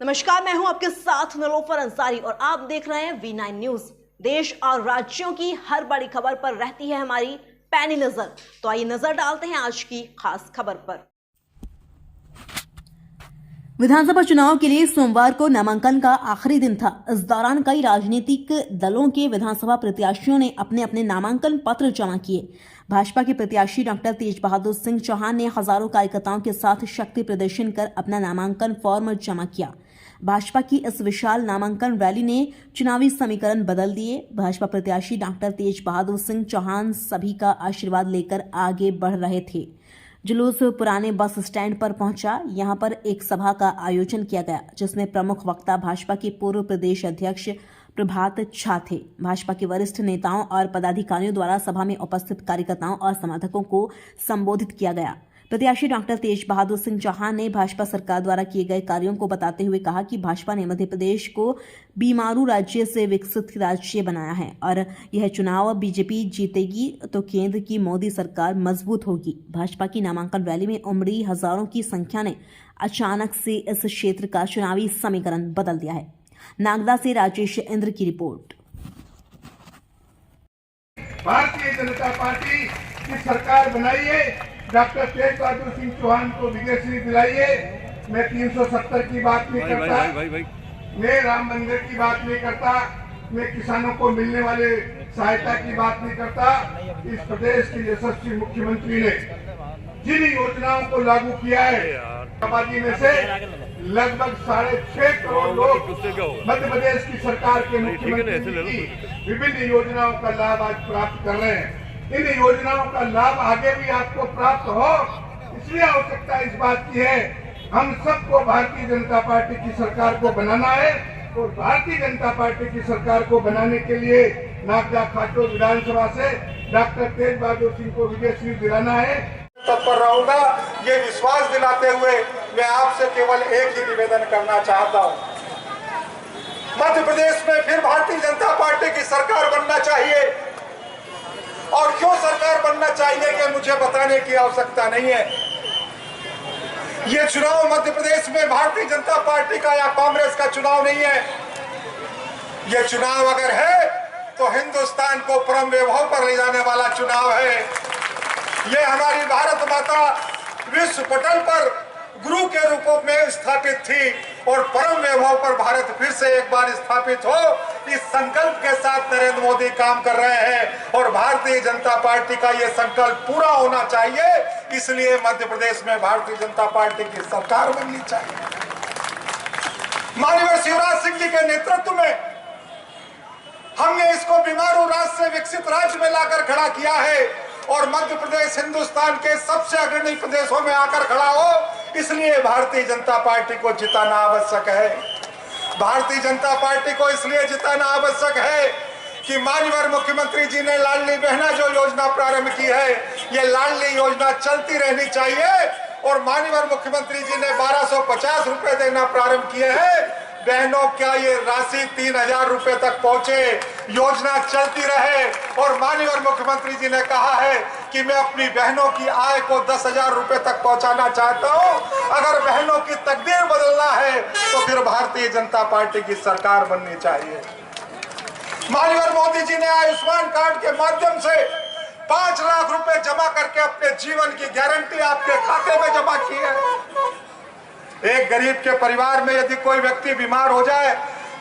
नमस्कार, मैं हूं आपके साथ निलोफर अंसारी और आप देख रहे हैं V9 न्यूज। देश और राज्यों की हर बड़ी खबर पर रहती है हमारी पैनी नजर। तो आइए नजर डालते हैं आज की खास खबर पर। विधानसभा चुनाव के लिए सोमवार को नामांकन का आखिरी दिन था। इस दौरान कई राजनीतिक दलों के विधानसभा प्रत्याशियों ने अपने अपने नामांकन पत्र जमा किए। भाजपा के प्रत्याशी डॉक्टर तेज बहादुर सिंह चौहान ने हजारों कार्यकर्ताओं के साथ शक्ति प्रदर्शन कर अपना नामांकन फॉर्म जमा किया। भाजपा की इस विशाल नामांकन रैली ने चुनावी समीकरण बदल दिए। भाजपा प्रत्याशी डॉक्टर तेज बहादुर सिंह चौहान सभी का आशीर्वाद लेकर आगे बढ़ रहे थे। जुलूस पुराने बस स्टैंड पर पहुंचा। यहां पर एक सभा का आयोजन किया गया, जिसमें प्रमुख वक्ता भाजपा के पूर्व प्रदेश अध्यक्ष प्रभात झा थे। भाजपा के वरिष्ठ नेताओं और पदाधिकारियों द्वारा सभा में उपस्थित कार्यकर्ताओं और समर्थकों को संबोधित किया गया। प्रत्याशी डॉक्टर तेज बहादुर सिंह चौहान ने भाजपा सरकार द्वारा किए गए कार्यों को बताते हुए कहा कि भाजपा ने मध्य प्रदेश को बीमारू राज्य से विकसित राज्य बनाया है और यह चुनाव बीजेपी जीतेगी तो केंद्र की मोदी सरकार मजबूत होगी। भाजपा की नामांकन रैली में उमड़ी हजारों की संख्या ने अचानक से इस क्षेत्र का चुनावी समीकरण बदल दिया है। नागदा से राजेश इंद्र की रिपोर्ट। भारतीय जनता पार्टी की सरकार बनाइए, डॉक्टर तेज बहादुर सिंह चौहान को विजयश्री दिलाइए। मैं 370 की बात नहीं करता, मैं राम मंदिर की बात नहीं करता, मैं किसानों को मिलने वाले सहायता की बात नहीं करता। इस प्रदेश के यशस्वी मुख्यमंत्री ने जिन योजनाओं को लागू किया है, आबादी में से लगभग 6.5 करोड़ लोग मध्य प्रदेश की सरकार के मुख्यमंत्री की विभिन्न योजनाओं का लाभ आज प्राप्त कर रहे हैं। इन योजनाओं का लाभ आगे भी आपको प्राप्त हो, इसलिए आवश्यकता इस बात की है, हम सबको भारतीय जनता पार्टी की सरकार को बनाना है और भारतीय जनता पार्टी की सरकार को बनाने के लिए नागदा खाटोल विधानसभा से डॉक्टर तेज बहादुर सिंह को विजयश्री दिलाना है। तत्पर रहूंगा, ये विश्वास दिलाते हुए मैं आपसे केवल एक ही निवेदन करना चाहता हूँ। मध्य प्रदेश में फिर भारतीय जनता पार्टी की सरकार बनना चाहिए और क्यों सरकार बनना चाहिए कि मुझे बताने की आवश्यकता नहीं है। ये चुनाव मध्य प्रदेश में भारतीय जनता पार्टी का या कांग्रेस का चुनाव नहीं है। ये चुनाव अगर है तो हिंदुस्तान को परम वैभव पर ले जाने वाला चुनाव है। ये हमारी भारत माता विश्व पटल पर गुरु के रूप में स्थापित थी और परम वैभव पर भारत फिर से एक बार स्थापित हो, इस संकल्प के साथ नरेंद्र मोदी काम कर रहे हैं और भारतीय जनता पार्टी का ये संकल्प पूरा होना चाहिए। इसलिए मध्य प्रदेश में भारतीय जनता पार्टी की सरकार बननी चाहिए। माननीय शिवराज सिंह जी के नेतृत्व में हमने इसको बीमारू राज्य से विकसित राज्य में लाकर खड़ा किया है और मध्य प्रदेश हिंदुस्तान के सबसे अग्रणी प्रदेशों में आकर खड़ा हो, इसलिए भारतीय जनता पार्टी को जिताना आवश्यक है। भारतीय जनता पार्टी को इसलिए जिताना आवश्यक है कि माननीय मुख्यमंत्री जी ने लाडली बहना जो योजना प्रारंभ की है, ये लाडली योजना चलती रहनी चाहिए और माननीय मुख्यमंत्री जी ने 1250 रुपए देना प्रारंभ किए हैं। बहनों, क्या ये राशि 3000 रुपए तक पहुंचे, योजना चलती रहे और माननीय मुख्यमंत्री जी ने कहा है कि मैं अपनी बहनों की आय को 10,000 रुपए तक पहुंचाना चाहता हूं। अगर बहनों की तकदीर बदलना है तो फिर भारतीय जनता पार्टी की सरकार बननी चाहिए। माननीय मोदी जी ने आयुष्मान कार्ड के माध्यम से 5 लाख रुपए जमा करके अपने जीवन की गारंटी आपके खाते में जमा की है। एक गरीब के परिवार में यदि कोई व्यक्ति बीमार हो जाए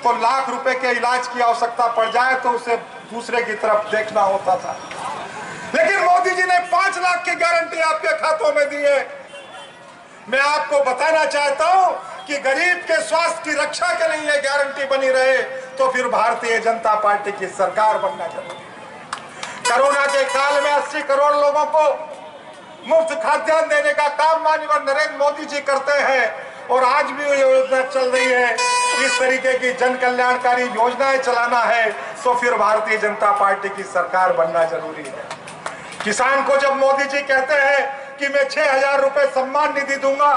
तो लाख रुपए के इलाज की आवश्यकता पड़ जाए तो उसे दूसरे की तरफ देखना होता था, लेकिन मोदी जी ने 5 लाख की गारंटी आपके खातों में दी है। मैं आपको बताना चाहता हूं कि गरीब के स्वास्थ्य की रक्षा के लिए यह गारंटी बनी रहे तो फिर भारतीय जनता पार्टी की सरकार बनना जरूरी है। कोरोना के काल में 80 करोड़ लोगों को मुफ्त खाद्यान्न देने का काम माननीय नरेंद्र मोदी जी करते हैं और आज भी ये योजना चल रही है। इस तरीके की जन कल्याणकारी योजनाएं चलाना है तो फिर भारतीय जनता पार्टी की सरकार बनना जरूरी है। किसान को जब मोदी जी कहते हैं कि मैं 6,000 रुपए सम्मान निधि दूंगा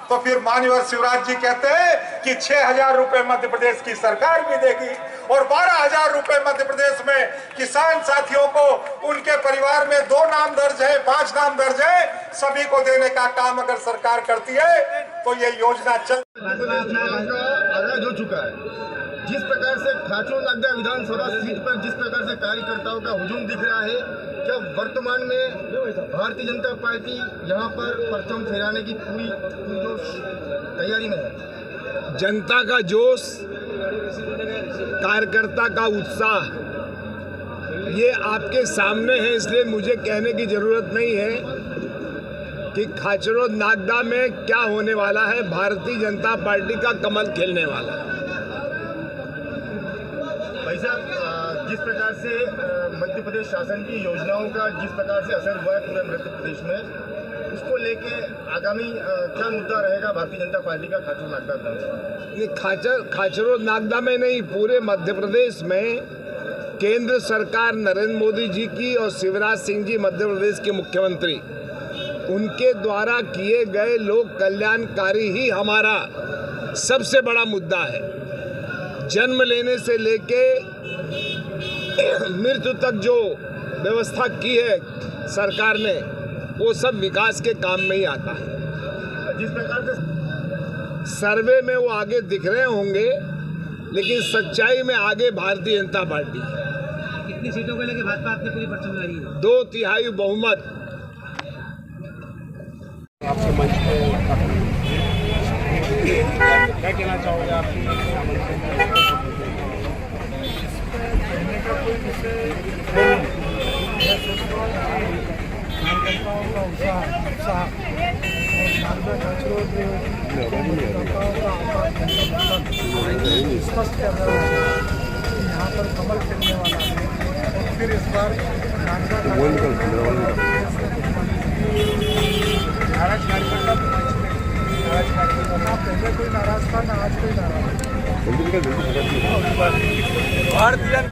तो फिर माननीय शिवराज जी कहते हैं कि 6,000 रुपए मध्य प्रदेश की सरकार भी देगी और 12,000 रुपए मध्य प्रदेश में किसान साथियों को उनके परिवार में 2 नाम दर्ज है, 5 नाम दर्ज है, सभी को देने का काम अगर सरकार करती है तो ये योजना चल आगाज हो चुका है। जिस प्रकार से खाचो नागदा विधानसभा सीट पर जिस प्रकार से कार्यकर्ताओं का हुजूम दिख रहा है, क्या वर्तमान में भारतीय जनता पार्टी यहाँ पर परचम फहराने की पूरी जोश तैयारी में है? जनता का जोश, कार्यकर्ता का उत्साह, ये आपके सामने है, इसलिए मुझे कहने की जरूरत नहीं है कि खाचरो नागदा में क्या होने वाला है। भारतीय जनता पार्टी का कमल खिलने वाला है। भाई साहब, जिस प्रकार से मध्य प्रदेश शासन की योजनाओं का जिस प्रकार से असर हुआ है पूरे मध्य प्रदेश में, उसको लेके आगामी क्या मुद्दा रहेगा भारतीय जनता पार्टी का खाचरो नागदा में? ये खाचरो नागदा में नहीं, पूरे मध्य प्रदेश में केंद्र सरकार नरेंद्र मोदी जी की और शिवराज सिंह जी मध्य प्रदेश के मुख्यमंत्री, उनके द्वारा किए गए लोक कल्याणकारी ही हमारा सबसे बड़ा मुद्दा है। जन्म लेने से लेके मृत्यु तक जो व्यवस्था की है सरकार ने, वो सब विकास के काम में ही आता है। जिस प्रकार से सर्वे में वो आगे दिख रहे होंगे, लेकिन सच्चाई में आगे भारतीय जनता पार्टी है। कितनी सीटों को लेकर भाजपा अपनी पूरी परचम लगा रही है? 2/3 बहुमत। आपके मंच पे क्या कहना चाहोगे आप? स्पष्ट कर रहा है यहाँ पर कमल खिलने वाला है। और फिर इस बार नाराज कार्यकर्ता पहले कोई नाराज था, ना आज कोई नाराज है।